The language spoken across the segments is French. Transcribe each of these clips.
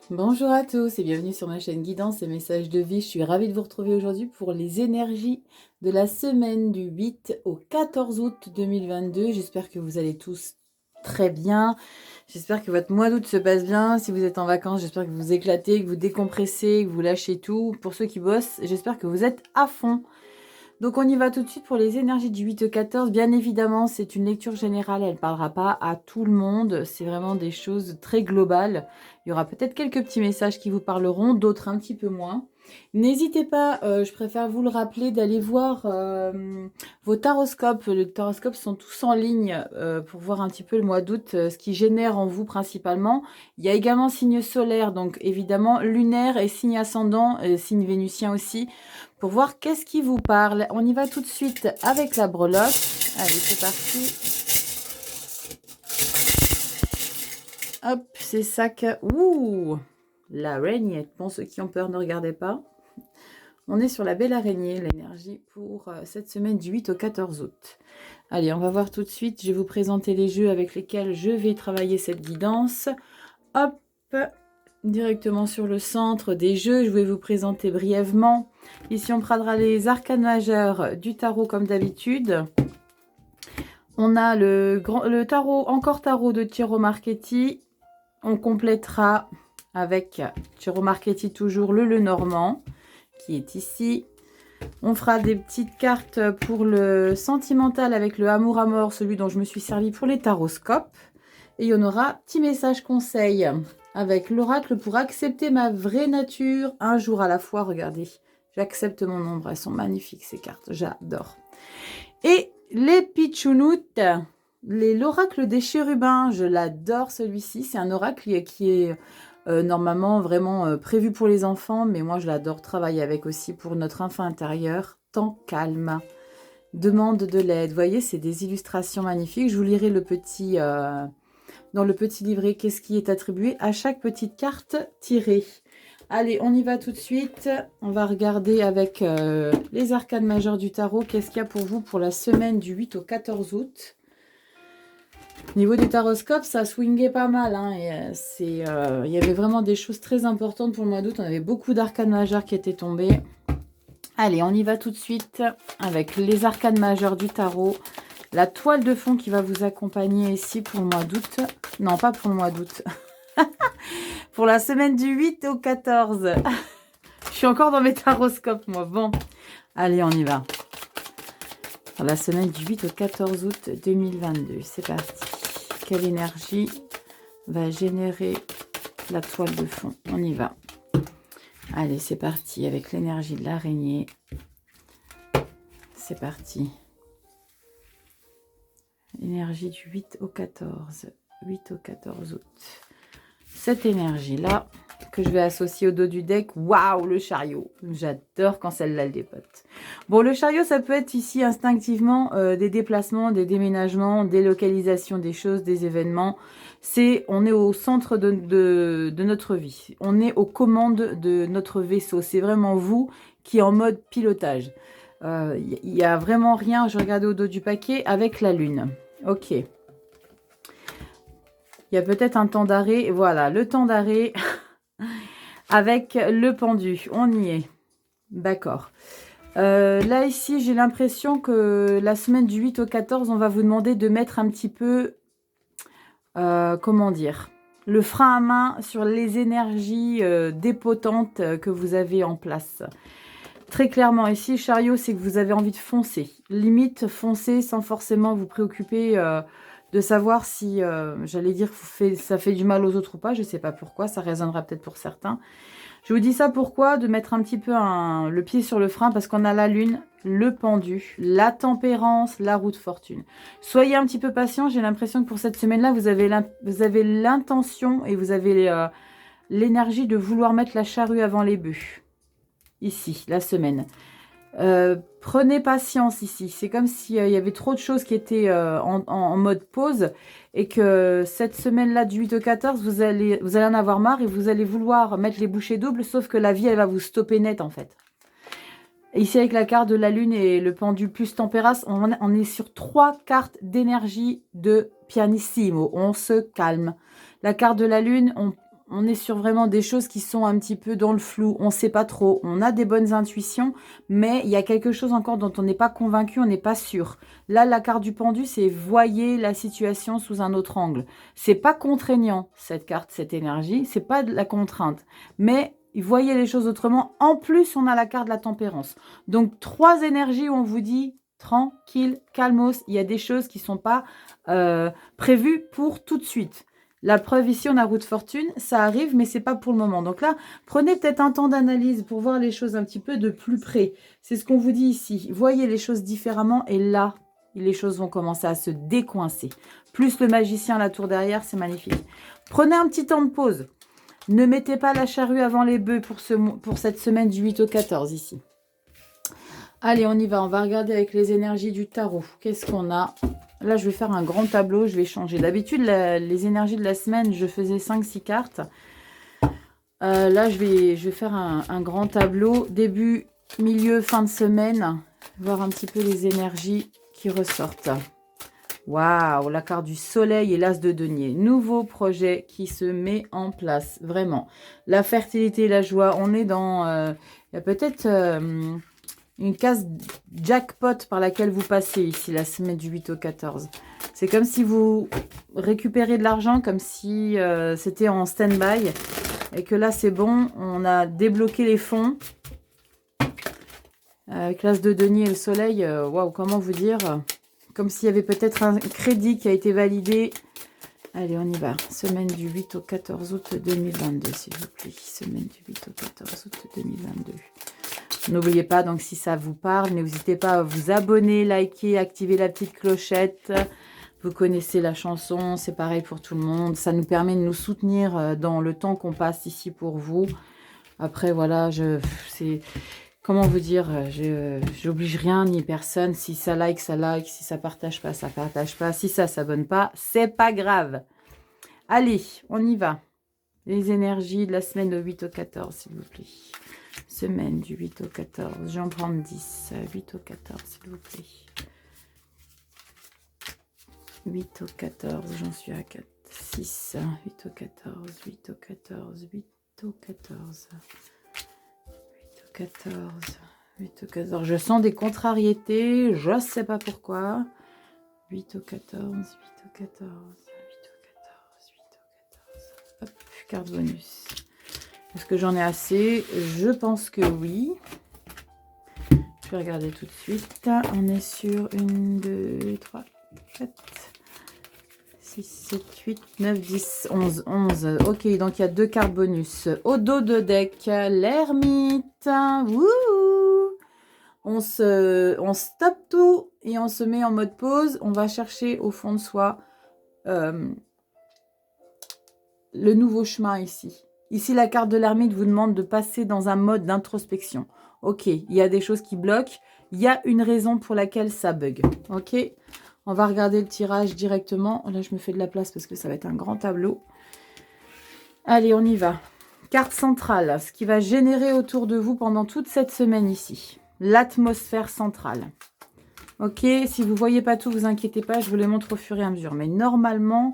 Bonjour à tous et bienvenue sur ma chaîne Guidance et Messages de vie. Je suis ravie de vous retrouver aujourd'hui pour les énergies de la semaine du 8 au 14 août 2022. J'espère que vous allez tous très bien. J'espère que votre mois d'août se passe bien. Si vous êtes en vacances, j'espère que vous vous éclatez, que vous décompressez, que vous lâchez tout. Pour ceux qui bossent, j'espère que vous êtes à fond. Donc on y va tout de suite pour les énergies du 8 au 14. Bien évidemment, c'est une lecture générale, elle ne parlera pas à tout le monde. C'est vraiment des choses très globales. Il y aura peut-être quelques petits messages qui vous parleront, d'autres un petit peu moins. N'hésitez pas, je préfère vous le rappeler, d'aller voir vos taroscopes. Les taroscopes sont tous en ligne pour voir un petit peu le mois d'août, ce qui génère en vous principalement. Il y a également signe solaire, donc évidemment lunaire et signe ascendant, signe vénusien aussi, pour voir qu'est-ce qui vous parle. On y va tout de suite avec la breloque. Allez, c'est parti. Hop, c'est ça que... Ouh, l'araignée. Bon, ceux qui ont peur, ne regardez pas. On est sur la belle araignée, l'énergie pour cette semaine du 8 au 14 août. Allez, on va voir tout de suite. Je vais vous présenter les jeux avec lesquels je vais travailler cette guidance. Hop, directement sur le centre des jeux, je vais vous présenter brièvement. Ici, on prendra les arcanes majeurs du tarot comme d'habitude. On a le tarot, encore tarot de Ciro Marchetti. On complétera avec Ciro Marchetti toujours le Lenormand qui est ici. On fera des petites cartes pour le sentimental avec le amour à mort, celui dont je me suis servi pour les taroscopes. Et il y en aura petit message conseil avec l'oracle pour accepter ma vraie nature un jour à la fois. Regardez, j'accepte mon ombre. Elles sont magnifiques ces cartes, j'adore. Et les pitchounoutes, l'oracle des chérubins, je l'adore celui-ci. C'est un oracle qui est normalement vraiment prévu pour les enfants, mais moi je l'adore travailler avec aussi pour notre enfant intérieur. Temps calme, demande de l'aide. Vous voyez, c'est des illustrations magnifiques. Je vous lirai le petit, dans le petit livret, qu'est-ce qui est attribué à chaque petite carte tirée. Allez, on y va tout de suite. On va regarder avec les arcanes majeures du tarot. Qu'est-ce qu'il y a pour vous pour la semaine du 8 au 14 août? Au niveau des taroscopes, ça swingait pas mal. Hein, et, il y avait vraiment des choses très importantes pour le mois d'août. On avait beaucoup d'arcanes majeures qui étaient tombées. Allez, on y va tout de suite avec les arcanes majeures du tarot. La toile de fond qui va vous accompagner ici pour le mois d'août. Non, pas pour le mois d'août. Pour la semaine du 8 au 14. Je suis encore dans mes taroscopes, moi. Bon, allez, on y va. Pour la semaine du 8 au 14 août 2022. C'est parti. Quelle énergie va générer la toile de fond? On y va. Allez, c'est parti avec l'énergie de l'araignée. C'est parti. Énergie du 8 au 14. 8 au 14 août. Cette énergie-là, que je vais associer au dos du deck. Waouh, le chariot. J'adore quand celle-là le dépote. Bon, le chariot, ça peut être ici instinctivement des déplacements, des déménagements, des localisations des choses, des événements. On est au centre de notre vie. On est aux commandes de notre vaisseau. C'est vraiment vous qui est en mode pilotage. Il n'y a vraiment rien. Je regardais au dos du paquet avec la lune. Ok. Il y a peut-être un temps d'arrêt. Voilà, le temps d'arrêt avec le pendu. On y est. D'accord. Là, ici, j'ai l'impression que la semaine du 8 au 14, on va vous demander de mettre un petit peu, comment dire, le frein à main sur les énergies dépotentes que vous avez en place. Très clairement, ici, chariot, c'est que vous avez envie de foncer. Limite, foncer sans forcément vous préoccuper de savoir si, j'allais dire, ça fait du mal aux autres ou pas. Je ne sais pas pourquoi, ça résonnera peut-être pour certains. Je vous dis ça pourquoi? De mettre un petit peu le pied sur le frein, parce qu'on a la lune, le pendu, la tempérance, la roue de fortune. Soyez un petit peu patient, j'ai l'impression que pour cette semaine-là, vous avez l'intention et vous avez l'énergie de vouloir mettre la charrue avant les bœufs. Ici, la semaine. Prenez patience ici. C'est comme s'il y avait trop de choses qui étaient en mode pause et que cette semaine-là du 8 au 14, vous allez en avoir marre et vous allez vouloir mettre les bouchées doubles, sauf que la vie, elle va vous stopper net en fait. Ici, avec la carte de la lune et le pendu plus tempérace, on est sur 3 cartes d'énergie de pianissimo. On se calme. La carte de la lune, on est sur vraiment des choses qui sont un petit peu dans le flou. On ne sait pas trop. On a des bonnes intuitions, mais il y a quelque chose encore dont on n'est pas convaincu, on n'est pas sûr. Là, la carte du pendu, c'est voyez la situation sous un autre angle. C'est pas contraignant, cette carte, cette énergie. C'est pas de la contrainte. Mais voyez les choses autrement. En plus, on a la carte de la tempérance. Donc, 3 énergies où on vous dit tranquille, calmos. Il y a des choses qui ne sont pas prévues pour tout de suite. La preuve ici, on a roue de fortune, ça arrive, mais c'est pas pour le moment. Donc là, prenez peut-être un temps d'analyse pour voir les choses un petit peu de plus près. C'est ce qu'on vous dit ici. Voyez les choses différemment et là, les choses vont commencer à se décoincer. Plus le magicien, la tour derrière, c'est magnifique. Prenez un petit temps de pause. Ne mettez pas la charrue avant les bœufs pour cette semaine du 8 au 14 ici. Allez, on y va. On va regarder avec les énergies du tarot. Qu'est-ce qu'on a ? Là, je vais faire un grand tableau. Je vais changer. D'habitude, les énergies de la semaine, je faisais 5-6 cartes. Là, je vais faire un grand tableau. Début, milieu, fin de semaine. Voir un petit peu les énergies qui ressortent. Waouh, la carte du soleil et l'as de denier. Nouveau projet qui se met en place. Vraiment. La fertilité et la joie. On est dans... il y a peut-être... une case jackpot par laquelle vous passez ici, la semaine du 8 au 14. C'est comme si vous récupérez de l'argent, comme si c'était en stand-by. Et que là, c'est bon, on a débloqué les fonds. Avec l'as de denier et le soleil, waouh, comment vous dire? Comme s'il y avait peut-être un crédit qui a été validé. Allez, on y va. Semaine du 8 au 14 août 2022, s'il vous plaît. Semaine du 8 au 14 août 2022. N'oubliez pas, donc si ça vous parle, n'hésitez pas à vous abonner, liker, activer la petite clochette. Vous connaissez la chanson, c'est pareil pour tout le monde. Ça nous permet de nous soutenir dans le temps qu'on passe ici pour vous. Après, voilà, c'est... Comment vous dire, j'oblige rien ni personne. Si ça like, ça like. Si ça partage pas, ça partage pas. Si ça s'abonne pas, c'est pas grave. Allez, on y va. Les énergies de la semaine du 8 au 14, s'il vous plaît. Semaine du 8 au 14. J'en prends 10. 8 au 14, s'il vous plaît. 8 au 14, j'en suis à 4. 6. 8 au 14. 8 au 14. 8 au 14. 14, 8 au 14. Je sens des contrariétés, je ne sais pas pourquoi. 8 au 14, 8 au 14, 8 au 14, 8 au 14. Hop, carte bonus. Est-ce que j'en ai assez? Je pense que oui. Je vais regarder tout de suite. On est sur 1, 2, 3, 4, 6, 7, 8, 9, 10, 11, 11. Ok, donc il y a 2 cartes bonus. Au dos de deck, l'ermite. Wouhou! On stoppe tout et on se met en mode pause. On va chercher au fond de soi le nouveau chemin ici. Ici, la carte de l'ermite vous demande de passer dans un mode d'introspection. Ok, il y a des choses qui bloquent. Il y a une raison pour laquelle ça bug. Ok, on va regarder le tirage directement. Là, je me fais de la place parce que ça va être un grand tableau. Allez, on y va. Carte centrale, ce qui va générer autour de vous pendant toute cette semaine ici. L'atmosphère centrale. Ok, si vous ne voyez pas tout, vous inquiétez pas, je vous les montre au fur et à mesure. Mais normalement,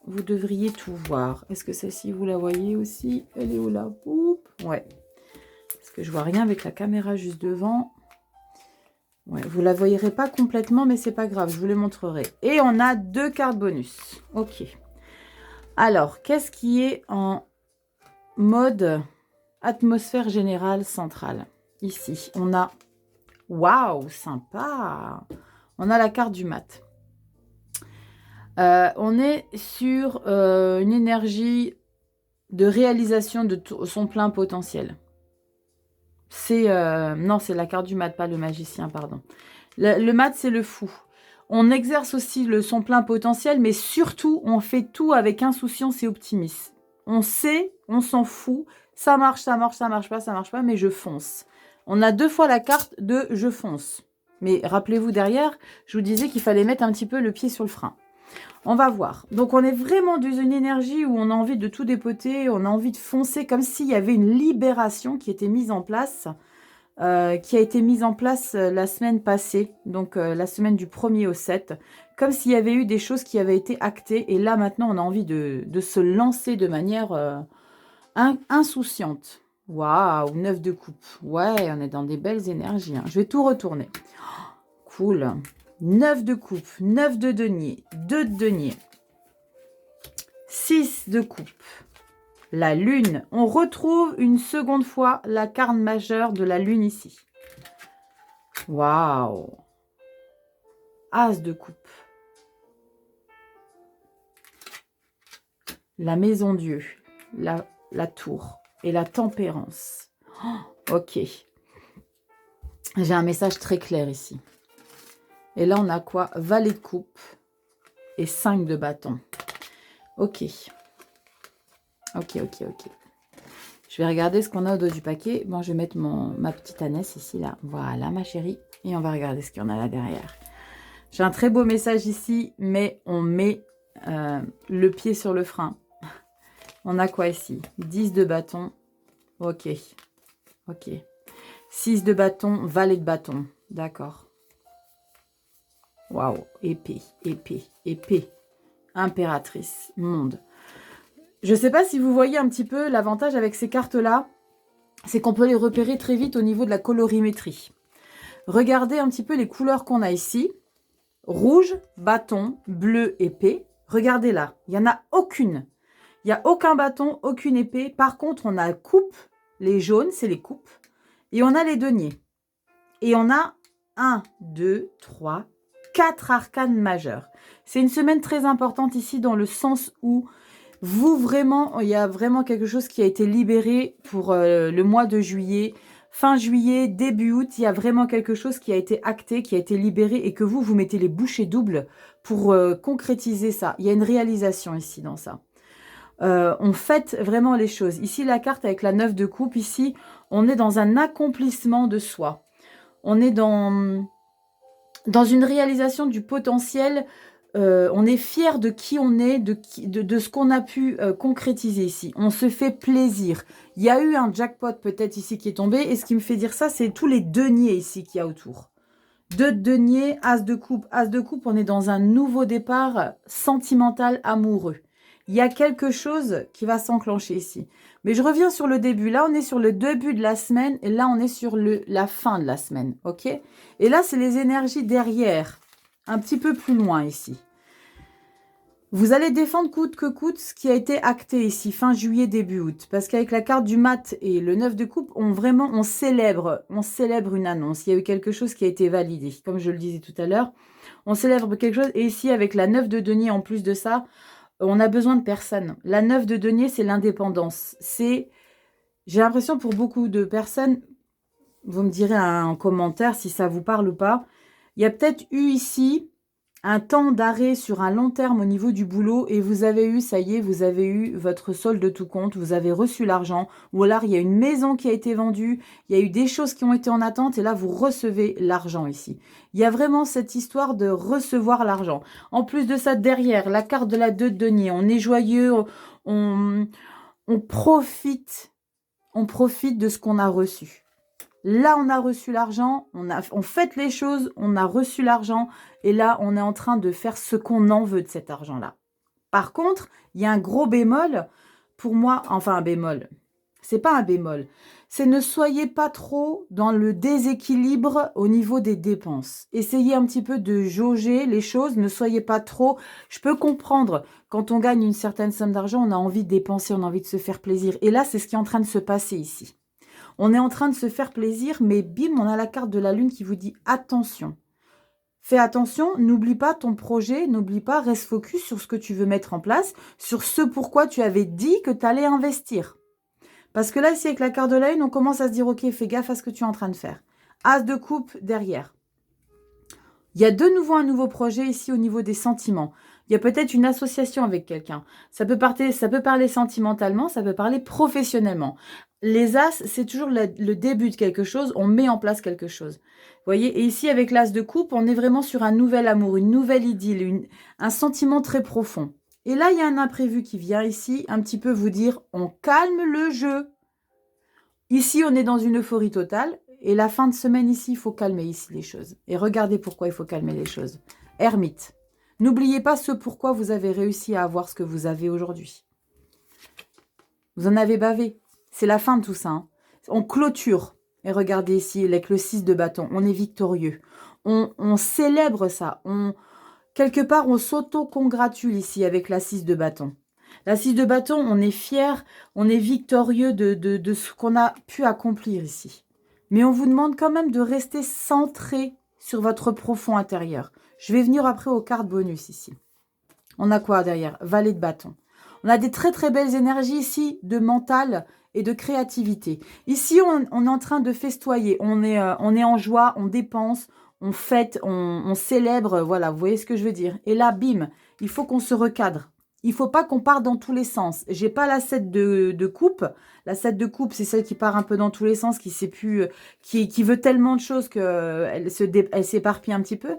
vous devriez tout voir. Est-ce que celle-ci, vous la voyez aussi? Elle est où là? Oups, ouais. Parce que je vois rien avec la caméra juste devant. Ouais, vous ne la voyerez pas complètement, mais c'est pas grave, je vous les montrerai. Et on a 2 cartes bonus. Ok. Alors, qu'est-ce qui est en mode atmosphère générale centrale? Ici, on a... Waouh, sympa! On a la carte du mat. On est sur une énergie de réalisation de son plein potentiel. C'est non, c'est la carte du mat, pas le magicien, pardon. Le mat, c'est le fou. On exerce aussi son plein potentiel, mais surtout, on fait tout avec insouciance et optimisme. On sait, on s'en fout, ça marche pas, mais je fonce. On a 2 fois la carte de « je fonce ». Mais rappelez-vous derrière, je vous disais qu'il fallait mettre un petit peu le pied sur le frein. On va voir. Donc, on est vraiment dans une énergie où on a envie de tout dépoter, on a envie de foncer, comme s'il y avait une libération qui était mise en place, la semaine passée, donc la semaine du 1er au 7, comme s'il y avait eu des choses qui avaient été actées, et là, maintenant, on a envie de se lancer de manière Insouciante. Waouh, 9 de coupe. Ouais, on est dans des belles énergies. Hein. Je vais tout retourner. Cool. 9 de coupe, 9 de denier, 2 de denier, 6 de coupe. La lune. On retrouve une seconde fois la carte majeure de la lune ici. Waouh. As de coupe. La maison Dieu. La tour. Et la tempérance. Oh, ok. J'ai un message très clair ici. Et là, on a quoi? Valet de coupe et 5 de bâton. Ok. Ok. Je vais regarder ce qu'on a au dos du paquet. Bon, je vais mettre ma petite ânesse ici, là. Voilà, ma chérie. Et on va regarder ce qu'il y en a là derrière. J'ai un très beau message ici, mais on met le pied sur le frein. On a quoi ici? 10 de bâton. Ok. 6 de bâton, valet de bâton. D'accord. Waouh. Épée. Impératrice. Monde. Je ne sais pas si vous voyez un petit peu l'avantage avec ces cartes-là. C'est qu'on peut les repérer très vite au niveau de la colorimétrie. Regardez un petit peu les couleurs qu'on a ici. Rouge, bâton, bleu, épée. Regardez là, il n'y en a aucune. Il n'y a aucun bâton, aucune épée. Par contre, on a coupe, les jaunes, c'est les coupes. Et on a les deniers. Et on a 1, 2, 3, 4 arcanes majeures. C'est une semaine très importante ici dans le sens où il y a vraiment quelque chose qui a été libéré pour le mois de juillet. Fin juillet, début août, il y a vraiment quelque chose qui a été acté, qui a été libéré et que vous mettez les bouchées doubles pour concrétiser ça. Il y a une réalisation ici dans ça. On fête vraiment les choses. Ici, la carte avec la 9 de coupe, ici, on est dans un accomplissement de soi. On est dans une réalisation du potentiel. On est fier de qui on est, de ce qu'on a pu concrétiser ici. On se fait plaisir. Il y a eu un jackpot peut-être ici qui est tombé. Et ce qui me fait dire ça, c'est tous les deniers ici qu'il y a autour. 2 de deniers, as de coupe. As de coupe, on est dans un nouveau départ sentimental, amoureux. Il y a quelque chose qui va s'enclencher ici. Mais je reviens sur le début. Là, on est sur le début de la semaine. Et là, on est sur la fin de la semaine. Ok? Et là, c'est les énergies derrière. Un petit peu plus loin ici. Vous allez défendre coûte que coûte ce qui a été acté ici, fin juillet, début août. Parce qu'avec la carte du mat et le 9 de coupe, on célèbre une annonce. Il y a eu quelque chose qui a été validé. Comme je le disais tout à l'heure, on célèbre quelque chose. Et ici, avec la 9 de denier, en plus de ça, on a besoin de personne. La 9 de denier, c'est l'indépendance. J'ai l'impression pour beaucoup de personnes, vous me direz en commentaire si ça vous parle ou pas, il y a peut-être eu ici un temps d'arrêt sur un long terme au niveau du boulot et vous avez eu, ça y est, vous avez eu votre solde de tout compte, vous avez reçu l'argent, ou alors il y a une maison qui a été vendue, il y a eu des choses qui ont été en attente et là vous recevez l'argent ici. Il y a vraiment cette histoire de recevoir l'argent. En plus de ça, derrière, la carte de la 2 de denier, on est joyeux, on profite de ce qu'on a reçu. Là, on a reçu l'argent, on fête les choses, on a reçu l'argent, et là, on est en train de faire ce qu'on en veut de cet argent-là. Par contre, il y a un gros bémol, pour moi, enfin un bémol, c'est pas un bémol, c'est ne soyez pas trop dans le déséquilibre au niveau des dépenses. Essayez un petit peu de jauger les choses, ne soyez pas trop... Je peux comprendre, quand on gagne une certaine somme d'argent, on a envie de dépenser, on a envie de se faire plaisir, et là, c'est ce qui est en train de se passer ici. On est en train de se faire plaisir, mais bim, on a la carte de la lune qui vous dit attention. Fais attention, n'oublie pas ton projet, n'oublie pas, reste focus sur ce que tu veux mettre en place, sur ce pourquoi tu avais dit que tu allais investir. Parce que là, ici, avec la carte de la lune, on commence à se dire, ok, fais gaffe à ce que tu es en train de faire. As de coupe derrière. Il y a de nouveau un nouveau projet ici au niveau des sentiments. Il y a peut-être une association avec quelqu'un. Ça peut parler sentimentalement, ça peut parler professionnellement. Les as, c'est toujours le début de quelque chose, on met en place quelque chose. Vous voyez, et ici avec l'as de coupe, on est vraiment sur un nouvel amour, une nouvelle idylle, un sentiment très profond. Et là, il y a un imprévu qui vient ici, un petit peu vous dire, on calme le jeu. Ici, on est dans une euphorie totale. Et la fin de semaine ici, il faut calmer ici les choses. Et regardez pourquoi il faut calmer les choses. Ermite. N'oubliez pas ce pourquoi vous avez réussi à avoir ce que vous avez aujourd'hui. Vous en avez bavé. C'est la fin de tout ça. Hein. On clôture. Et regardez ici, avec le 6 de bâton, on est victorieux. On célèbre ça. Quelque part, on s'auto-congratule ici avec la 6 de bâton. La 6 de bâton, on est fier, on est victorieux de ce qu'on a pu accomplir ici. Mais on vous demande quand même de rester centré sur votre profond intérieur. Je vais venir après aux cartes bonus ici. On a quoi derrière? Valet de bâton. On a des très très belles énergies ici de mental et de créativité. Ici, on est en train de festoyer. On est en joie, on dépense, on fête, on célèbre. Voilà, vous voyez ce que je veux dire. Et là, bim, il faut qu'on se recadre. Il ne faut pas qu'on parte dans tous les sens. J'ai pas la 7 de coupe. La 7 de coupe, c'est celle qui part un peu dans tous les sens, qui sait plus, qui veut tellement de choses qu'elle s'éparpille un petit peu.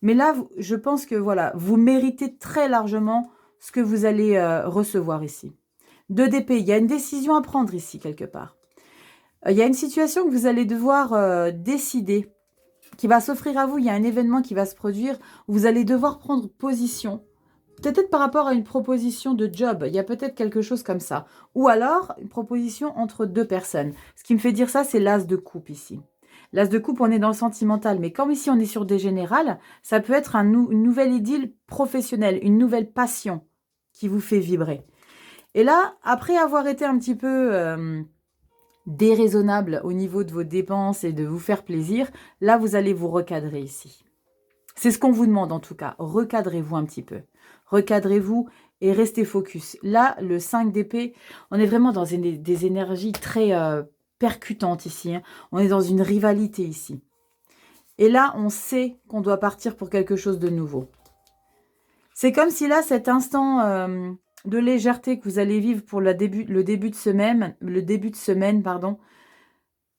Mais là, je pense que voilà, vous méritez très largement ce que vous allez recevoir ici. 2 d'épée, il y a une décision à prendre ici, quelque part. Il y a une situation que vous allez devoir décider, qui va s'offrir à vous. Il y a un événement qui va se produire où vous allez devoir prendre position. Peut-être par rapport à une proposition de job. Il y a peut-être quelque chose comme ça. Ou alors, une proposition entre 2 personnes. Ce qui me fait dire ça, c'est l'as de coupe ici. L'as de coupe, on est dans le sentimental. Mais comme ici, on est sur des générales, ça peut être une nouvelle idylle professionnelle, une nouvelle passion qui vous fait vibrer. Et là, après avoir été un petit peu déraisonnable au niveau de vos dépenses et de vous faire plaisir, là, vous allez vous recadrer ici. C'est ce qu'on vous demande en tout cas. Recadrez-vous un petit peu. Recadrez-vous et restez focus. Là, le 5 d'épée, on est vraiment dans des énergies très percutantes ici. Hein. On est dans une rivalité ici. Et là, on sait qu'on doit partir pour quelque chose de nouveau. C'est comme si là, cet instant de légèreté que vous allez vivre pour le début de semaine, pardon,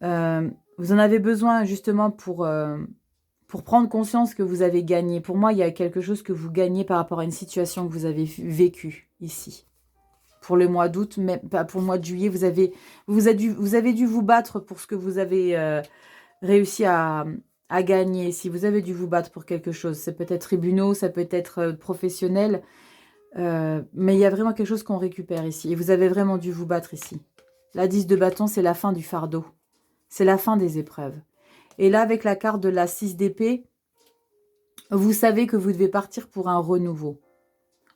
vous en avez besoin justement pour prendre conscience que vous avez gagné. Pour moi, il y a quelque chose que vous gagnez par rapport à une situation que vous avez vécue ici. Pour le mois d'août, mais pas pour le mois de juillet, vous avez dû vous battre pour ce que vous avez réussi à gagner. Si vous avez dû vous battre pour quelque chose, c'est peut-être tribunaux, ça peut être professionnel, mais il y a vraiment quelque chose qu'on récupère ici. Et vous avez vraiment dû vous battre ici. La 10 de bâton, c'est la fin du fardeau. C'est la fin des épreuves. Et là, avec la carte de la 6 d'épée, vous savez que vous devez partir pour un renouveau.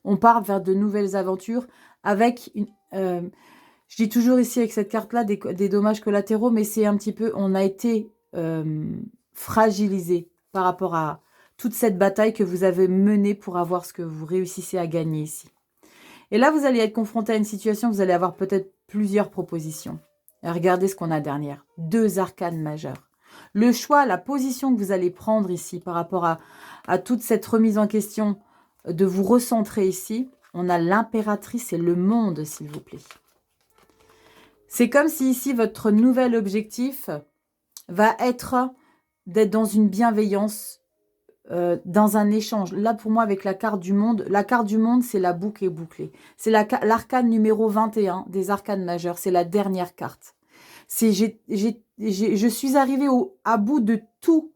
On part vers de nouvelles aventures avec je dis toujours ici avec cette carte-là des dommages collatéraux, mais c'est un petit peu, on a été fragilisé par rapport à toute cette bataille que vous avez menée pour avoir ce que vous réussissez à gagner ici. Et là, vous allez être confronté à une situation, vous allez avoir peut-être plusieurs propositions. Et regardez ce qu'on a derrière. 2 arcanes majeures. Le choix, la position que vous allez prendre ici par rapport à toute cette remise en question, de vous recentrer ici, on a l'impératrice et le monde, s'il vous plaît. C'est comme si ici, votre nouvel objectif va être d'être dans une bienveillance, dans un échange. Là, pour moi, avec la carte du monde, c'est la boucle est bouclée. C'est l'arcane numéro 21 des arcanes majeures. C'est la dernière carte. Je suis arrivée à bout de tout.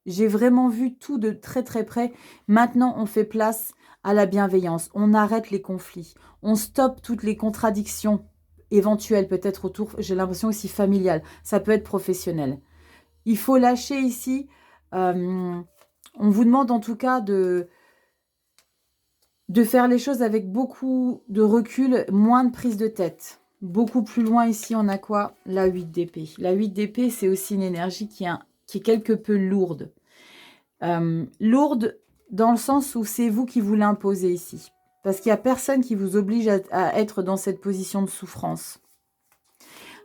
J'ai vraiment vu tout de très très près. Maintenant, on fait place à la bienveillance. On arrête les conflits. On stoppe toutes les contradictions éventuelles, peut-être autour, j'ai l'impression aussi familiales. Ça peut être professionnel. Il faut lâcher ici. On vous demande en tout cas de faire les choses avec beaucoup de recul, moins de prise de tête. Beaucoup plus loin ici, on a quoi? La 8 d'épée. La 8 d'épée, c'est aussi une énergie qui est quelque peu lourde. Lourde dans le sens où c'est vous qui vous l'imposez ici. Parce qu'il n'y a personne qui vous oblige à être dans cette position de souffrance.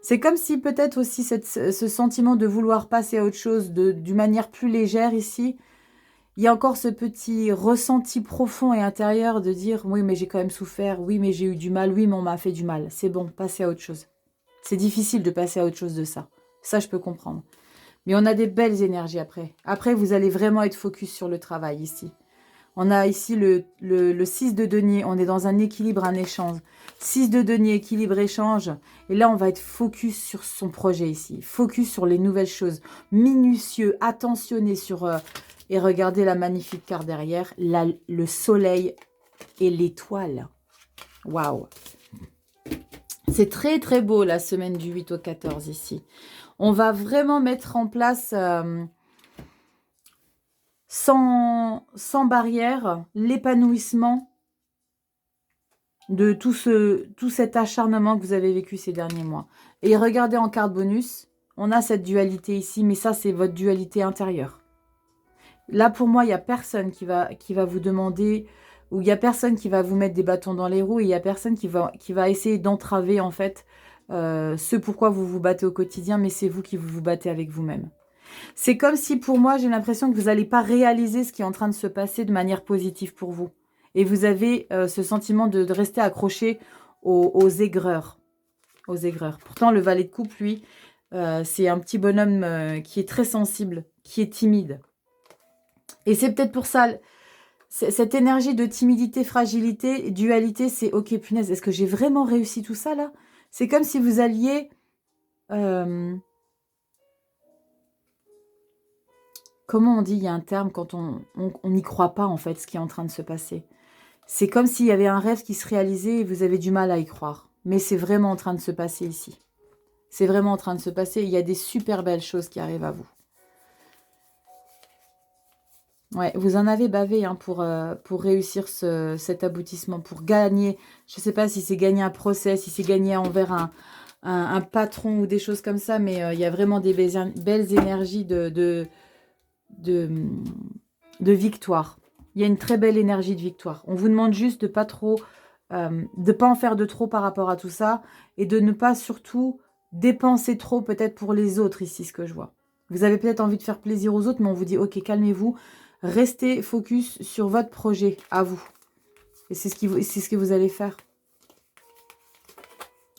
C'est comme si peut-être aussi ce sentiment de vouloir passer à autre chose d'une manière plus légère ici. Il y a encore ce petit ressenti profond et intérieur de dire « Oui, mais j'ai quand même souffert. Oui, mais j'ai eu du mal. Oui, mais on m'a fait du mal. C'est bon, passez à autre chose. » C'est difficile de passer à autre chose de ça. Ça, je peux comprendre. Mais on a des belles énergies après. Après, vous allez vraiment être focus sur le travail ici. On a ici le 6 de denier. On est dans un équilibre, un échange. 6 de denier, équilibre, échange. Et là, on va être focus sur son projet ici. Focus sur les nouvelles choses. Minutieux, attentionné sur... et regardez la magnifique carte derrière. Le soleil et l'étoile. Waouh! C'est très très beau la semaine du 8 au 14 ici. On va vraiment mettre en place sans barrière l'épanouissement de tout cet acharnement que vous avez vécu ces derniers mois. Et regardez en carte bonus, on a cette dualité ici, mais ça c'est votre dualité intérieure. Là pour moi, il n'y a personne qui va vous demander, ou il n'y a personne qui va vous mettre des bâtons dans les roues, et il n'y a personne qui va essayer d'entraver en fait ce pourquoi vous vous battez au quotidien, mais c'est vous qui vous battez avec vous-même. C'est comme si pour moi, j'ai l'impression que vous n'allez pas réaliser ce qui est en train de se passer de manière positive pour vous. Et vous avez ce sentiment de rester accroché aux aigreurs. Aux aigreurs. Pourtant, le valet de coupe, lui, c'est un petit bonhomme qui est très sensible, qui est timide. Et c'est peut-être pour ça, cette énergie de timidité, fragilité, dualité, c'est ok, punaise, est-ce que j'ai vraiment réussi tout ça là? C'est comme si vous alliez... comment on dit, il y a un terme quand on n'y croit pas en fait ce qui est en train de se passer. C'est comme s'il y avait un rêve qui se réalisait et vous avez du mal à y croire. Mais c'est vraiment en train de se passer ici. C'est vraiment en train de se passer. Il y a des super belles choses qui arrivent à vous. Ouais, vous en avez bavé hein, pour réussir cet aboutissement, pour gagner. Je ne sais pas si c'est gagner un procès, si c'est gagner envers un patron ou des choses comme ça, mais il y a vraiment des belles énergies de victoire. Il y a une très belle énergie de victoire. On vous demande juste de pas trop, de pas en faire de trop par rapport à tout ça et de ne pas surtout dépenser trop peut-être pour les autres ici, ce que je vois. Vous avez peut-être envie de faire plaisir aux autres, mais on vous dit, ok, calmez-vous, restez focus sur votre projet, à vous. Et c'est ce que vous allez faire.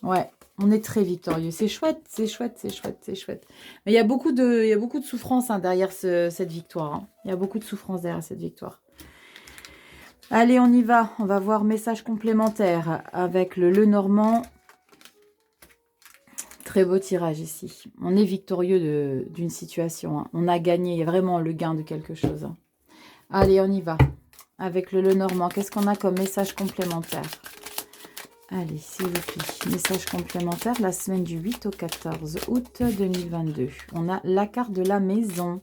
Ouais, on est très victorieux. C'est chouette, c'est chouette, c'est chouette, c'est chouette. Mais il y a beaucoup de souffrance hein, derrière cette victoire. Hein. Il y a beaucoup de souffrance derrière cette victoire. Allez, on y va. On va voir message complémentaire avec le Lenormand. Très beau tirage ici. On est victorieux d'une situation. Hein. On a gagné. Il y a vraiment le gain de quelque chose. Hein. Allez, on y va. Avec le Lenormand, qu'est-ce qu'on a comme message complémentaire? Allez, s'il vous plaît. Message complémentaire, la semaine du 8 au 14 août 2022. On a la carte de la maison,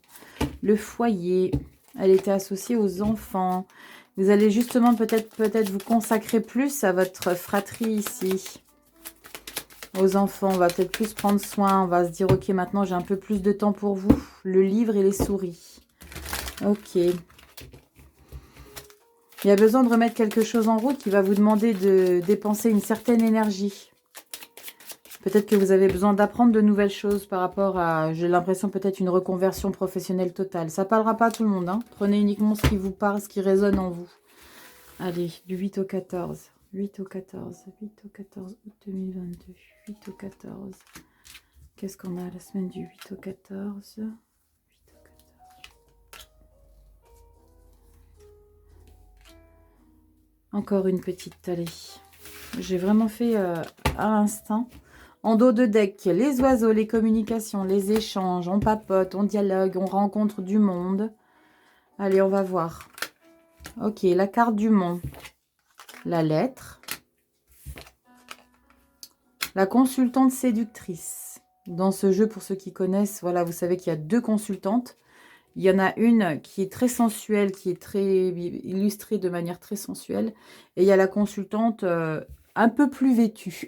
le foyer. Elle était associée aux enfants. Vous allez justement peut-être vous consacrer plus à votre fratrie ici. Aux enfants, on va peut-être plus prendre soin. On va se dire, ok, maintenant j'ai un peu plus de temps pour vous. Le livre et les souris. Ok. Il y a besoin de remettre quelque chose en route qui va vous demander de dépenser une certaine énergie. Peut-être que vous avez besoin d'apprendre de nouvelles choses par rapport à, j'ai l'impression, peut-être une reconversion professionnelle totale. Ça ne parlera pas à tout le monde. Hein. Prenez uniquement ce qui vous parle, ce qui résonne en vous. Allez, du 8 au 14. 8 au 14. 8 au 14 août 2022. 8 au 14. Qu'est-ce qu'on a la semaine du 8 au 14 8 au 14. Encore une petite, allez. J'ai vraiment fait à l'instant. En dos de deck, les oiseaux, les communications, les échanges, on papote, on dialogue, on rencontre du monde. Allez, on va voir. Ok, la carte du monde. La lettre. La consultante séductrice. Dans ce jeu, pour ceux qui connaissent, voilà, vous savez qu'il y a deux consultantes. Il y en a une qui est très sensuelle, qui est très illustrée de manière très sensuelle. Et il y a la consultante un peu plus vêtue.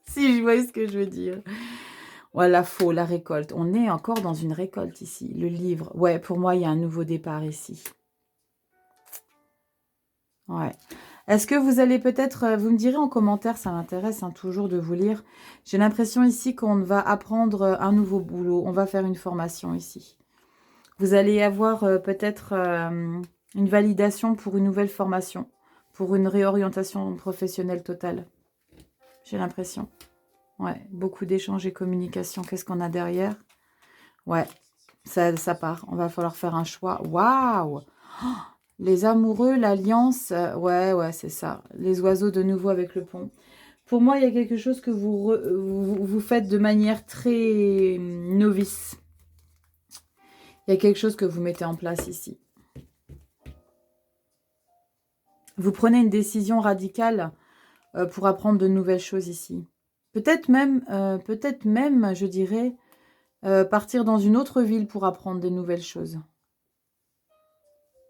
Si je vois ce que je veux dire. Voilà, faux, la récolte. On est encore dans une récolte ici. Le livre. Ouais, pour moi, il y a un nouveau départ ici. Ouais. Est-ce que vous allez peut-être, vous me direz en commentaire, ça m'intéresse hein, toujours de vous lire. J'ai l'impression ici qu'on va apprendre un nouveau boulot. On va faire une formation ici. Vous allez avoir peut-être une validation pour une nouvelle formation. Pour une réorientation professionnelle totale. J'ai l'impression. Ouais, beaucoup d'échanges et communication. Qu'est-ce qu'on a derrière? Ouais, ça part. On va falloir faire un choix. Waouh! Oh, les amoureux, l'alliance. Ouais, c'est ça. Les oiseaux de nouveau avec le pont. Pour moi, il y a quelque chose que vous faites de manière très novice. Il y a quelque chose que vous mettez en place ici. Vous prenez une décision radicale pour apprendre de nouvelles choses ici. Peut-être même, je dirais, partir dans une autre ville pour apprendre des nouvelles choses.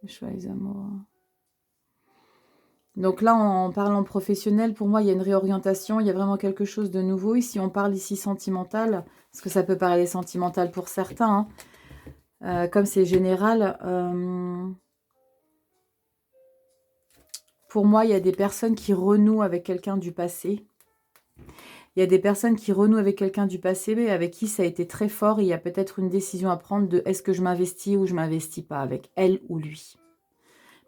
Le choix des amours. Donc là, en parlant professionnel, pour moi, il y a une réorientation, il y a vraiment quelque chose de nouveau. Ici, on parle ici sentimental, parce que ça peut paraître sentimental pour certains, hein. Comme c'est général. Pour moi, il y a des personnes qui renouent avec quelqu'un du passé. Il y a des personnes qui renouent avec quelqu'un du passé, mais avec qui ça a été très fort. Il y a peut-être une décision à prendre de est-ce que je m'investis ou je m'investis pas avec elle ou lui.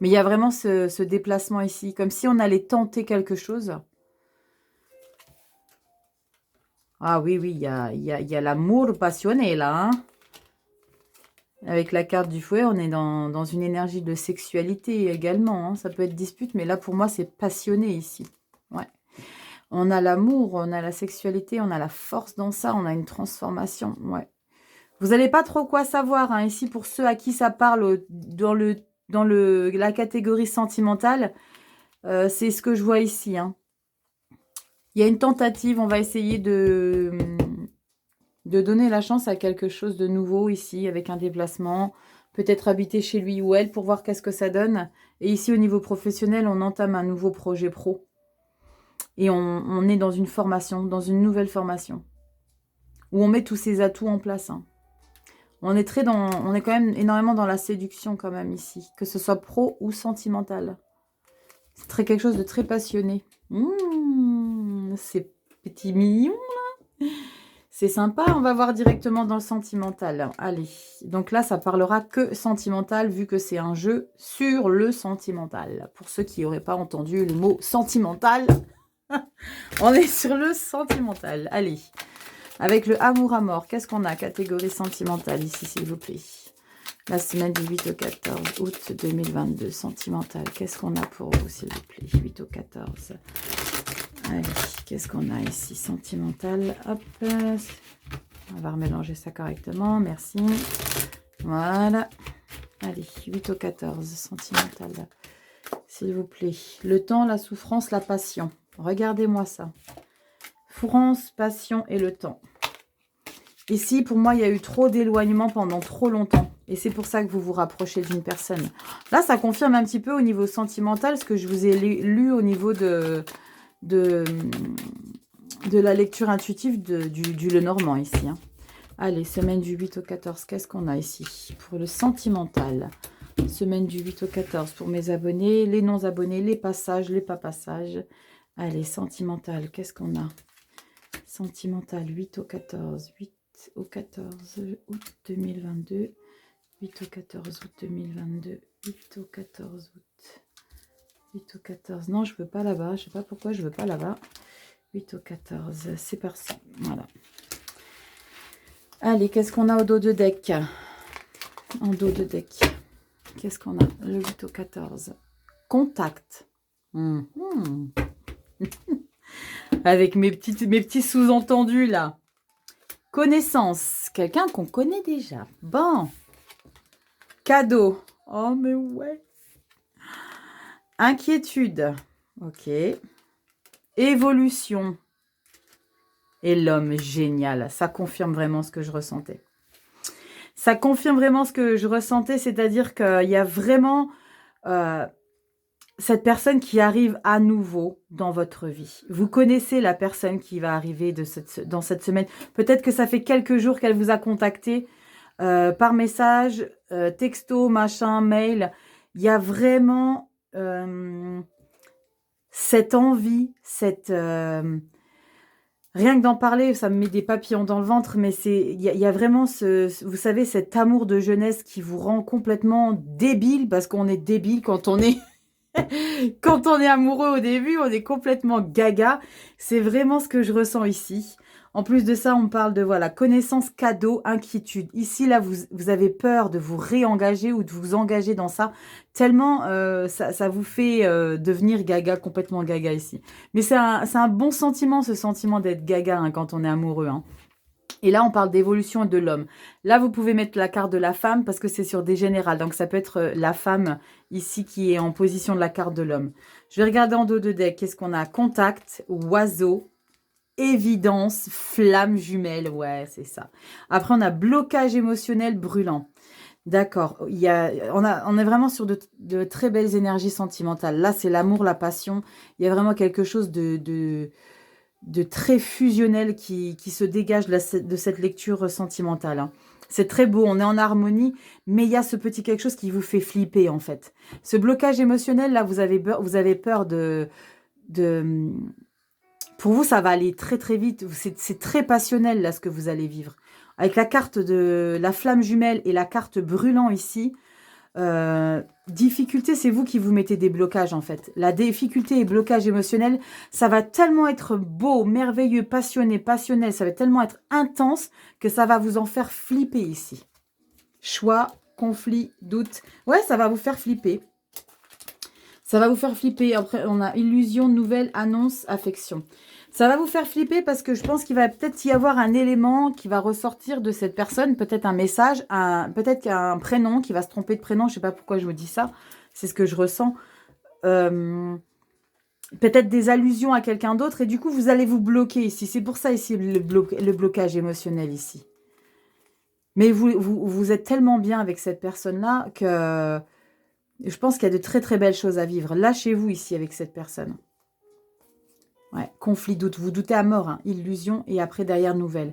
Mais il y a vraiment ce déplacement ici, comme si on allait tenter quelque chose. Ah oui, oui, il y a l'amour passionné là. Hein. Avec la carte du fouet, on est dans une énergie de sexualité également. Hein. Ça peut être dispute, mais là pour moi c'est passionné ici. Ouais. On a l'amour, on a la sexualité, on a la force dans ça, on a une transformation. Ouais. Vous n'allez pas trop quoi savoir. Hein. Ici, pour ceux à qui ça parle dans la catégorie sentimentale, c'est ce que je vois ici. Hein. Il y a une tentative, on va essayer de donner la chance à quelque chose de nouveau ici, avec un déplacement, peut-être habiter chez lui ou elle pour voir qu'est-ce que ça donne. Et ici, au niveau professionnel, on entame un nouveau projet pro. Et on est dans une formation, dans une nouvelle formation, où on met tous ses atouts en place. Hein. On est quand même énormément dans la séduction quand même ici, que ce soit pro ou sentimental. C'est quelque chose de très passionné. C'est petit mignon là. C'est sympa, on va voir directement dans le sentimental. Allez, donc là ça parlera que sentimental vu que c'est un jeu sur le sentimental. Pour ceux qui n'auraient pas entendu le mot sentimental, on est sur le sentimental. Allez. Avec le amour à mort, qu'est-ce qu'on a? Catégorie sentimentale ici, s'il vous plaît. La semaine du 8 au 14 août 2022, sentimentale. Qu'est-ce qu'on a pour vous, s'il vous plaît? 8 au 14. Allez, qu'est-ce qu'on a ici? Sentimentale. Hop. On va remélanger ça correctement. Merci. Voilà. Allez, 8 au 14, sentimentale. S'il vous plaît. Le temps, la souffrance, la passion. Regardez-moi ça. France, passion et le temps. Ici, pour moi, il y a eu trop d'éloignement pendant trop longtemps. Et c'est pour ça que vous vous rapprochez d'une personne. Là, ça confirme un petit peu au niveau sentimental ce que je vous ai lu au niveau de la lecture intuitive du Lenormand ici. Hein. Allez, semaine du 8 au 14, qu'est-ce qu'on a ici? Pour le sentimental, semaine du 8 au 14, pour mes abonnés, les non-abonnés, les passages, les pas passages. Allez, sentimental, qu'est-ce qu'on a? Sentimental, 8 au 14, 8 au 14 août 2022, 8 au 14 août 2022, 8 au 14 août, 8 au 14, non je veux pas là-bas, je sais pas pourquoi je veux pas là-bas, 8 au 14, c'est parti, voilà. Allez, qu'est-ce qu'on a au dos de deck? En dos de deck, qu'est-ce qu'on a? Le 8 au 14, contact. Avec mes petits sous-entendus là. Connaissance. Quelqu'un qu'on connaît déjà. Bon. Cadeau. Oh, mais ouais. Inquiétude. Ok. Évolution. Et l'homme, génial. Ça confirme vraiment ce que je ressentais. Ça confirme vraiment ce que je ressentais, c'est-à-dire qu'il y a vraiment... cette personne qui arrive à nouveau dans votre vie. Vous connaissez la personne qui va arriver dans cette semaine. Peut-être que ça fait quelques jours qu'elle vous a contacté par message, texto, machin, mail. Il y a vraiment cette envie, rien que d'en parler, ça me met des papillons dans le ventre, mais il y a vraiment vous savez, cet amour de jeunesse qui vous rend complètement débile, parce qu'on est débile quand on est... Quand on est amoureux au début, on est complètement gaga. C'est vraiment ce que je ressens ici. En plus de ça, on parle de voilà, connaissance, cadeau, inquiétude. Ici, là, vous avez peur de vous réengager ou de vous engager dans ça. Tellement ça vous fait devenir gaga, complètement gaga ici. Mais c'est un bon sentiment, ce sentiment d'être gaga hein, quand on est amoureux. Hein. Et là, on parle d'évolution de l'homme. Là, vous pouvez mettre la carte de la femme parce que c'est sur des générales. Donc, ça peut être la femme ici qui est en position de la carte de l'homme. Je vais regarder en dos de deck. Qu'est-ce qu'on a? Contact, oiseau, évidence, flamme jumelle, ouais, c'est ça. Après, on a blocage émotionnel brûlant. D'accord, on est vraiment sur de très belles énergies sentimentales. Là, c'est l'amour, la passion. Il y a vraiment quelque chose de très fusionnel qui se dégage de cette lecture sentimentale, hein. C'est très beau, on est en harmonie, mais il y a ce petit quelque chose qui vous fait flipper, en fait. Ce blocage émotionnel, là, vous avez peur de... Pour vous, ça va aller très très vite. C'est très passionnel, là, ce que vous allez vivre. Avec la carte de la flamme jumelle et la carte brûlant ici, difficulté, c'est vous qui vous mettez des blocages, en fait. La difficulté et blocage émotionnel, ça va tellement être beau, merveilleux, passionné, passionnel, ça va tellement être intense que ça va vous en faire flipper ici. Choix, conflit, doute. Ouais, ça va vous faire flipper. Ça va vous faire flipper. Après, on a illusion, nouvelle, annonce, affection. Ça va vous faire flipper parce que je pense qu'il va peut-être y avoir un élément qui va ressortir de cette personne. Peut-être un message, peut-être un prénom qui va se tromper de prénom. Je ne sais pas pourquoi je vous dis ça. C'est ce que je ressens. Peut-être des allusions à quelqu'un d'autre. Et du coup, vous allez vous bloquer ici. C'est pour ça ici le blocage émotionnel ici. Mais vous êtes tellement bien avec cette personne-là que... Je pense qu'il y a de très très belles choses à vivre. Lâchez-vous ici avec cette personne. Ouais, conflit, doute. Vous doutez à mort, hein. Illusion et après derrière nouvelle.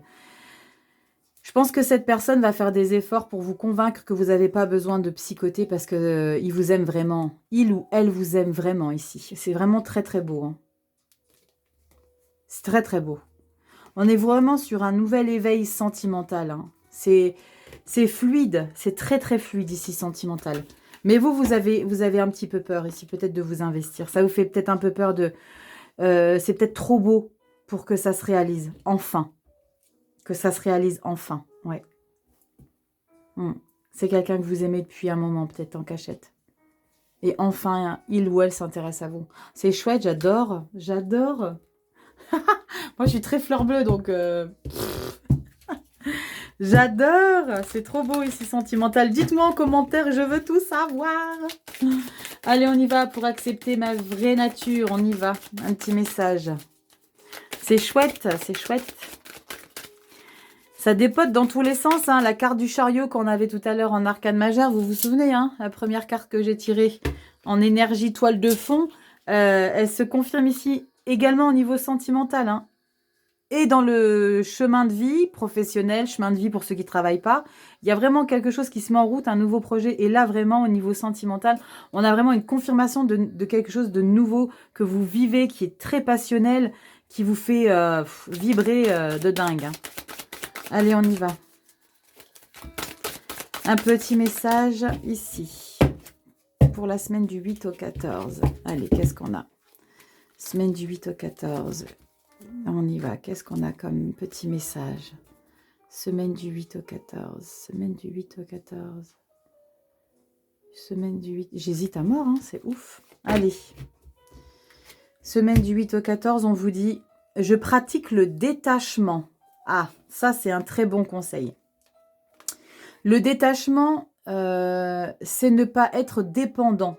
Je pense que cette personne va faire des efforts pour vous convaincre que vous n'avez pas besoin de psychoter parce que il vous aime vraiment. Il ou elle vous aime vraiment ici. C'est vraiment très très beau, hein. C'est très très beau. On est vraiment sur un nouvel éveil sentimental, hein. C'est fluide. C'est très très fluide ici, sentimental. Mais vous avez un petit peu peur ici, peut-être de vous investir. Ça vous fait peut-être un peu peur de... c'est peut-être trop beau pour que ça se réalise, enfin. Que ça se réalise enfin, ouais. C'est quelqu'un que vous aimez depuis un moment, peut-être en cachette. Et enfin, il ou elle s'intéresse à vous. C'est chouette, j'adore. J'adore. Moi, je suis très fleur bleue, donc... J'adore. C'est trop beau ici, sentimental. Dites-moi en commentaire, je veux tout savoir. Allez, on y va pour accepter ma vraie nature. On y va. Un petit message. C'est chouette, c'est chouette. Ça dépote dans tous les sens, hein. La carte du chariot qu'on avait tout à l'heure en arcane majeure, vous vous souvenez, hein, la première carte que j'ai tirée en énergie toile de fond, elle se confirme ici également au niveau sentimental, hein. Et dans le chemin de vie professionnel, chemin de vie pour ceux qui ne travaillent pas, il y a vraiment quelque chose qui se met en route, un nouveau projet. Et là, vraiment, au niveau sentimental, on a vraiment une confirmation de quelque chose de nouveau que vous vivez, qui est très passionnel, qui vous fait vibrer de dingue, hein. Allez, on y va. Un petit message ici pour la semaine du 8 au 14. Allez, qu'est-ce qu'on a? Semaine du 8 au 14. On y va. Qu'est-ce qu'on a comme petit message? Semaine du 8 au 14. Semaine du 8 au 14. Semaine du 8. J'hésite à mort, hein, c'est ouf. Allez. Semaine du 8 au 14, on vous dit « Je pratique le détachement ». Ah, ça, c'est un très bon conseil. Le détachement, c'est ne pas être dépendant.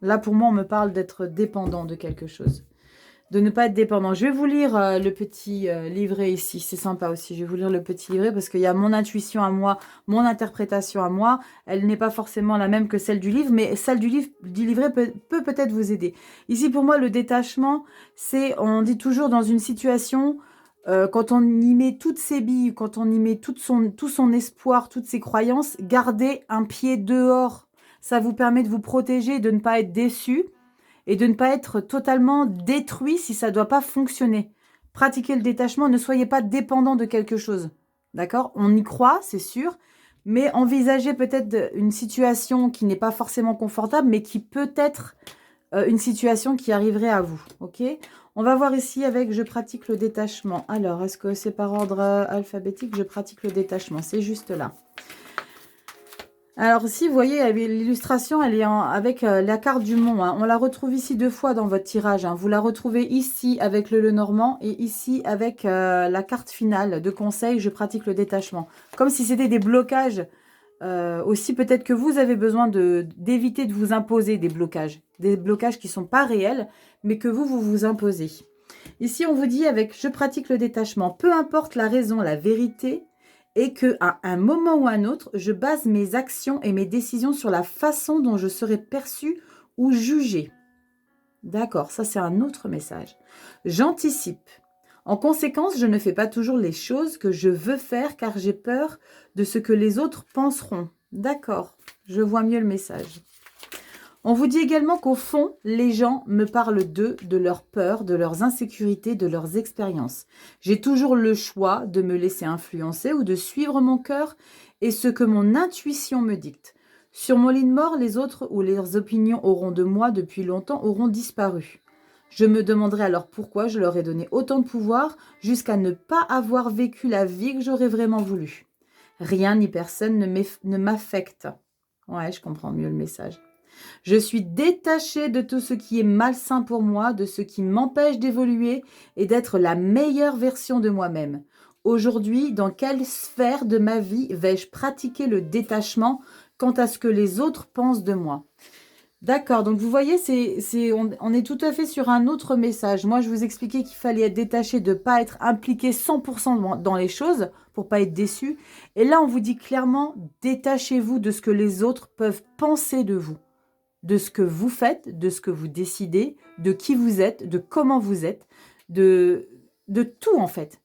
Là, pour moi, on me parle d'être dépendant de quelque chose. De ne pas être dépendant. Je vais vous lire le petit livret ici. C'est sympa aussi. Je vais vous lire le petit livret parce qu'il y a mon intuition à moi, mon interprétation à moi. Elle n'est pas forcément la même que celle du livre, mais celle du livret peut peut-être vous aider. Ici, pour moi, le détachement, c'est, on dit toujours dans une situation... quand on y met toutes ses billes, quand on y met tout son espoir, toutes ses croyances, gardez un pied dehors. Ça vous permet de vous protéger, de ne pas être déçu et de ne pas être totalement détruit si ça ne doit pas fonctionner. Pratiquez le détachement, ne soyez pas dépendant de quelque chose. D'accord? On y croit, c'est sûr, mais envisagez peut-être une situation qui n'est pas forcément confortable, mais qui peut être une situation qui arriverait à vous. Ok? On va voir ici avec « Je pratique le détachement ». Alors, est-ce que c'est par ordre alphabétique ? Je pratique le détachement. C'est juste là. Alors, si vous voyez, l'illustration, elle est avec la carte du mont, hein. On la retrouve ici 2 fois dans votre tirage, hein. Vous la retrouvez ici avec le Lenormand et ici avec la carte finale de conseil « Je pratique le détachement ». Comme si c'était des blocages. Aussi, peut-être que vous avez besoin d'éviter de vous imposer des blocages qui ne sont pas réels, mais que vous vous imposez. Ici, on vous dit avec « je pratique le détachement », peu importe la raison, la vérité, et qu'à un moment ou à un autre, je base mes actions et mes décisions sur la façon dont je serai perçue ou jugée. D'accord, ça c'est un autre message. J'anticipe. En conséquence, je ne fais pas toujours les choses que je veux faire car j'ai peur de ce que les autres penseront. D'accord, je vois mieux le message. On vous dit également qu'au fond, les gens me parlent d'eux, de leurs peurs, de leurs insécurités, de leurs expériences. J'ai toujours le choix de me laisser influencer ou de suivre mon cœur et ce que mon intuition me dicte. Sur mon lit de mort, les autres ou leurs opinions auront de moi depuis longtemps auront disparu. Je me demanderai alors pourquoi je leur ai donné autant de pouvoir jusqu'à ne pas avoir vécu la vie que j'aurais vraiment voulu. Rien ni personne ne m'affecte. Ouais, je comprends mieux le message. Je suis détachée de tout ce qui est malsain pour moi, de ce qui m'empêche d'évoluer et d'être la meilleure version de moi-même. Aujourd'hui, dans quelle sphère de ma vie vais-je pratiquer le détachement quant à ce que les autres pensent de moi? D'accord, donc vous voyez, on est tout à fait sur un autre message. Moi, je vous expliquais qu'il fallait être détaché, de ne pas être impliqué 100% dans les choses pour ne pas être déçu. Et là, on vous dit clairement, détachez-vous de ce que les autres peuvent penser de vous, de ce que vous faites, de ce que vous décidez, de qui vous êtes, de comment vous êtes, de tout en fait.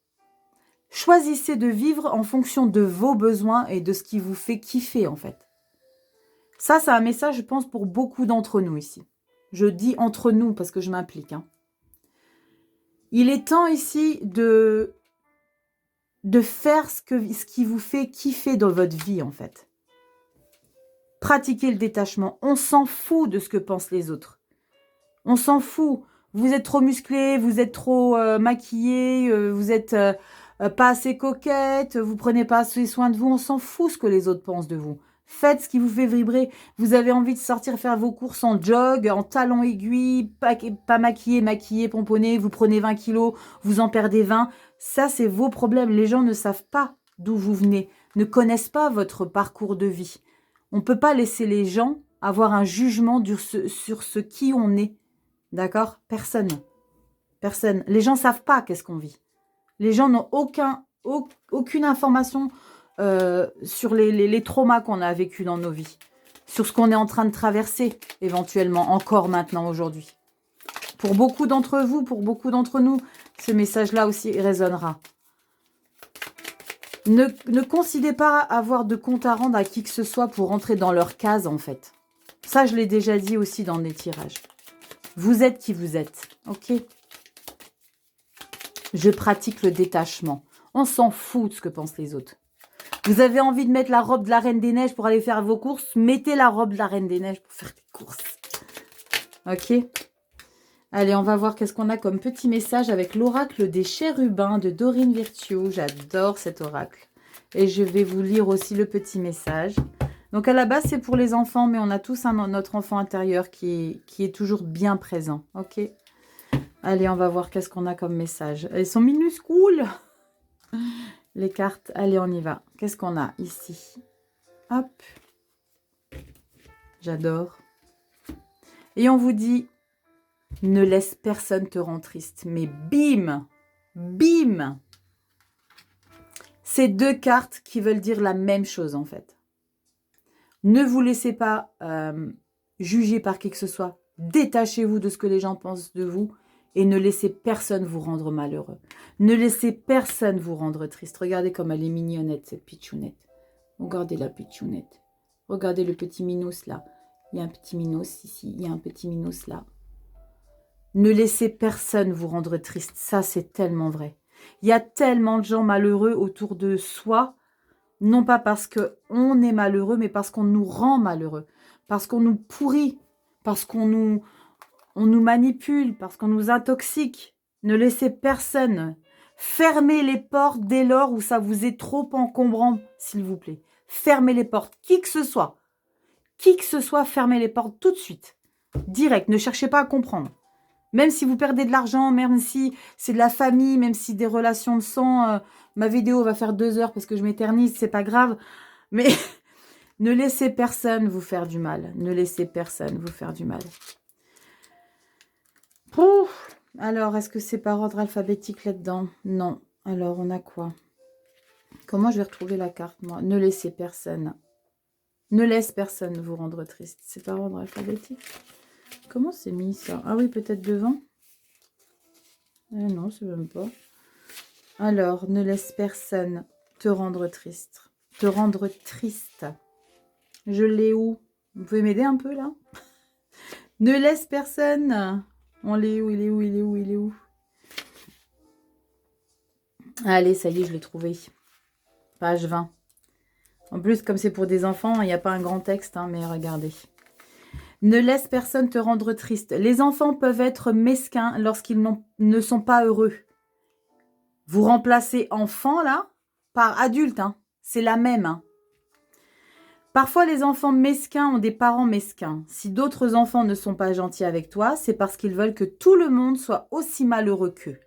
Choisissez de vivre en fonction de vos besoins et de ce qui vous fait kiffer en fait. Ça, c'est un message, je pense, pour beaucoup d'entre nous ici. Je dis entre nous parce que je m'implique. Hein. Il est temps ici de faire ce qui vous fait kiffer dans votre vie, en fait. Pratiquez le détachement. On s'en fout de ce que pensent les autres. On s'en fout. Vous êtes trop musclé, vous êtes trop maquillé, vous êtes pas assez coquette, vous prenez pas assez soin de vous. On s'en fout ce que les autres pensent de vous. Faites ce qui vous fait vibrer. Vous avez envie de sortir faire vos courses en jog, en talons aiguilles, pas maquillé, pomponné, vous prenez 20 kilos, vous en perdez 20. Ça, c'est vos problèmes. Les gens ne savent pas d'où vous venez, ne connaissent pas votre parcours de vie. On ne peut pas laisser les gens avoir un jugement sur ce qui on est. D'accord? Personne. Personne. Les gens ne savent pas qu'est-ce qu'on vit. Les gens n'ont aucune information sur les traumas qu'on a vécus dans nos vies, sur ce qu'on est en train de traverser éventuellement encore maintenant aujourd'hui. Pour beaucoup d'entre vous, pour beaucoup d'entre nous, ce message-là aussi résonnera. Ne considérez pas avoir de compte à rendre à qui que ce soit pour rentrer dans leur case en fait. Ça, je l'ai déjà dit aussi dans des tirages. Vous êtes qui vous êtes, ok? Je pratique le détachement. On s'en fout de ce que pensent les autres. Vous avez envie de mettre la robe de la Reine des Neiges pour aller faire vos courses? Mettez la robe de la Reine des Neiges pour faire des courses. Ok? Allez, on va voir qu'est-ce qu'on a comme petit message avec l'oracle des chérubins de Dorine Virtue. J'adore cet oracle. Et je vais vous lire aussi le petit message. Donc, à la base, c'est pour les enfants, mais on a tous notre enfant intérieur qui est toujours bien présent. Ok? Allez, on va voir qu'est-ce qu'on a comme message. Elles sont minuscules. Les cartes, allez, on y va. Qu'est-ce qu'on a ici? Hop. J'adore. Et on vous dit, ne laisse personne te rendre triste. Mais bim, bim. C'est deux cartes qui veulent dire la même chose, en fait. Ne vous laissez pas juger par qui que ce soit. Détachez-vous de ce que les gens pensent de vous. Et ne laissez personne vous rendre malheureux. Ne laissez personne vous rendre triste. Regardez comme elle est mignonnette, cette pitchounette. Regardez la pitchounette. Regardez le petit minos là. Il y a un petit minos ici. Il y a un petit minos là. Ne laissez personne vous rendre triste. Ça, c'est tellement vrai. Il y a tellement de gens malheureux autour de soi. Non pas parce qu'on est malheureux, mais parce qu'on nous rend malheureux. Parce qu'on nous pourrit. Parce qu'on nous manipule, parce qu'on nous intoxique. Ne laissez personne. Fermez les portes dès lors où ça vous est trop encombrant, s'il vous plaît. Fermez les portes. Qui que ce soit. Qui que ce soit, fermez les portes tout de suite. Direct. Ne cherchez pas à comprendre. Même si vous perdez de l'argent, même si c'est de la famille, même si des relations de sang, ma vidéo va faire 2 heures parce que je m'éternise, c'est pas grave. Mais ne laissez personne vous faire du mal. Ne laissez personne vous faire du mal. Ouf. Alors, est-ce que c'est par ordre alphabétique là-dedans? Non. Alors, on a quoi? Comment je vais retrouver la carte, moi? Ne laissez personne. Ne laisse personne vous rendre triste. C'est par ordre alphabétique. Comment c'est mis ça? Ah oui, peut-être devant? Non, c'est même pas. Alors, ne laisse personne te rendre triste. Te rendre triste. Je l'ai où? Vous pouvez m'aider un peu là? Ne laisse personne. On l'est où? Il est où? Il est où? Il est où? Allez, ça y est, je l'ai trouvé. Page 20. En plus, comme c'est pour des enfants, il n'y a pas un grand texte, hein, mais regardez. Ne laisse personne te rendre triste. Les enfants peuvent être mesquins lorsqu'ils ne sont pas heureux. Vous remplacez enfant, là, par adulte. Hein. C'est la même. Hein. Parfois, les enfants mesquins ont des parents mesquins. Si d'autres enfants ne sont pas gentils avec toi, c'est parce qu'ils veulent que tout le monde soit aussi malheureux qu'eux.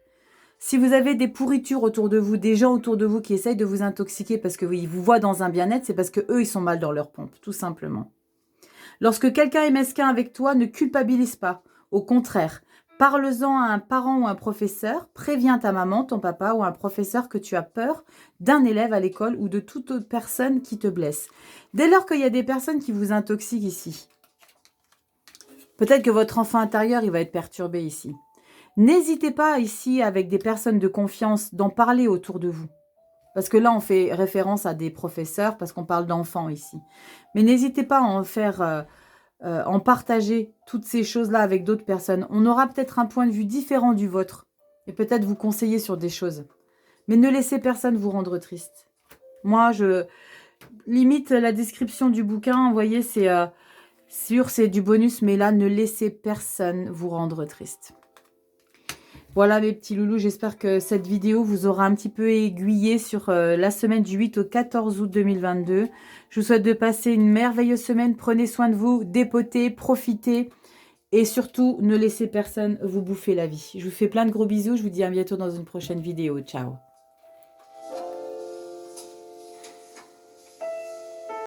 Si vous avez des pourritures autour de vous, des gens autour de vous qui essayent de vous intoxiquer parce qu'ils vous voient dans un bien-être, c'est parce qu'eux, ils sont mal dans leur pompe, tout simplement. Lorsque quelqu'un est mesquin avec toi, ne culpabilise pas. Au contraire, parle-en à un parent ou un professeur, préviens ta maman, ton papa ou un professeur que tu as peur d'un élève à l'école ou de toute autre personne qui te blesse. Dès lors qu'il y a des personnes qui vous intoxiquent ici, peut-être que votre enfant intérieur, il va être perturbé ici. N'hésitez pas ici, avec des personnes de confiance, d'en parler autour de vous. Parce que là, on fait référence à des professeurs, parce qu'on parle d'enfants ici. Mais n'hésitez pas à en faire, en partager toutes ces choses-là avec d'autres personnes. On aura peut-être un point de vue différent du vôtre. Et peut-être vous conseiller sur des choses. Mais ne laissez personne vous rendre triste. Moi, je limite la description du bouquin, vous voyez, c'est c'est du bonus. Mais là, ne laissez personne vous rendre triste. Voilà mes petits loulous, j'espère que cette vidéo vous aura un petit peu aiguillé sur la semaine du 8 au 14 août 2022. Je vous souhaite de passer une merveilleuse semaine. Prenez soin de vous, dépotez, profitez et surtout ne laissez personne vous bouffer la vie. Je vous fais plein de gros bisous, je vous dis à bientôt dans une prochaine vidéo. Ciao.